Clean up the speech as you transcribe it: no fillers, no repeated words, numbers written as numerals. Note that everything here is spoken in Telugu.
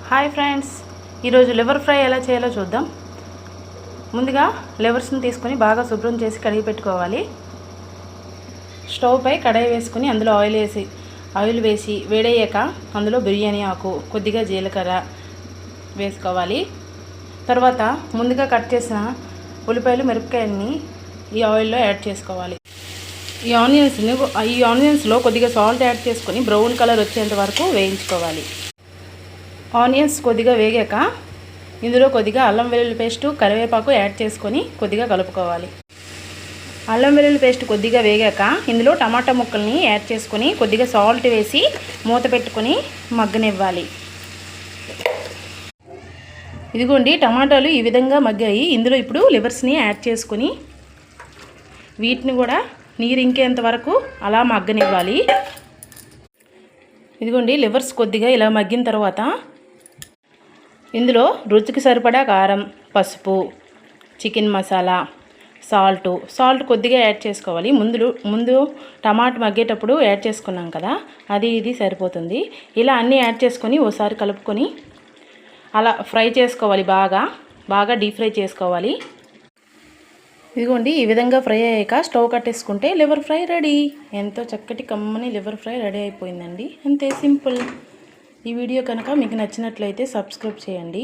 హాయ్ ఫ్రెండ్స్, ఈరోజు లివర్ ఫ్రై ఎలా చేయాలో చూద్దాం. ముందుగా లివర్స్ని తీసుకొని బాగా శుభ్రం చేసి కడిగి పెట్టుకోవాలి. స్టవ్ పై కడాయి వేసుకొని అందులో ఆయిల్ వేసి వేడయ్యాక అందులో బిర్యానీ ఆకు, కొద్దిగా జీలకర్ర వేసుకోవాలి. తర్వాత ముందుగా కట్ చేసిన ఉల్లిపాయలు, మిరపకాయలని ఈ ఆయిల్లో యాడ్ చేసుకోవాలి. ఈ ఆనియన్స్లో కొద్దిగా సాల్ట్ యాడ్ చేసుకొని బ్రౌన్ కలర్ వచ్చేంత వరకు వేయించుకోవాలి. ఆనియన్స్ కొద్దిగా వేగాక ఇందులో కొద్దిగా అల్లం వెల్లుల్లి పేస్టు, కరివేపాకు యాడ్ చేసుకొని కొద్దిగా కలుపుకోవాలి. అల్లం వెల్లుల్లి పేస్ట్ కొద్దిగా వేగాక ఇందులో టమాటా ముక్కల్ని యాడ్ చేసుకొని కొద్దిగా సాల్ట్ వేసి మూత పెట్టుకొని మగ్గనివ్వాలి. ఇదిగోండి, టమాటాలు ఈ విధంగా మగ్గాయి. ఇందులో ఇప్పుడు లివర్స్ని యాడ్ చేసుకొని వీటిని కూడా నీరు ఇంకేంత వరకు అలా మగ్గనివ్వాలి. ఇదిగోండి, లివర్స్ కొద్దిగా ఇలా మగ్గిన తర్వాత ఇందులో రుచికి సరిపడా కారం, పసుపు, చికెన్ మసాలా, సాల్ట్ కొద్దిగా యాడ్ చేసుకోవాలి. ముందు టమాటా మగ్గేటప్పుడు యాడ్ చేసుకున్నాం కదా, ఇది సరిపోతుంది. ఇలా అన్నీ యాడ్ చేసుకొని ఓసారి కలుపుకొని అలా ఫ్రై చేసుకోవాలి. బాగా డీప్ ఫ్రై చేసుకోవాలి. ఇదిగోండి, ఈ విధంగా ఫ్రై అయ్యాక స్టవ్ కట్టేసుకుంటే లివర్ ఫ్రై రెడీ. ఎంతో చక్కటి కమ్మని లివర్ ఫ్రై రెడీ అయిపోయిందండి. అంతే, సింపుల్. ఈ వీడియో కనుక మీకు నచ్చినట్లయితే సబ్స్క్రైబ్ చేయండి.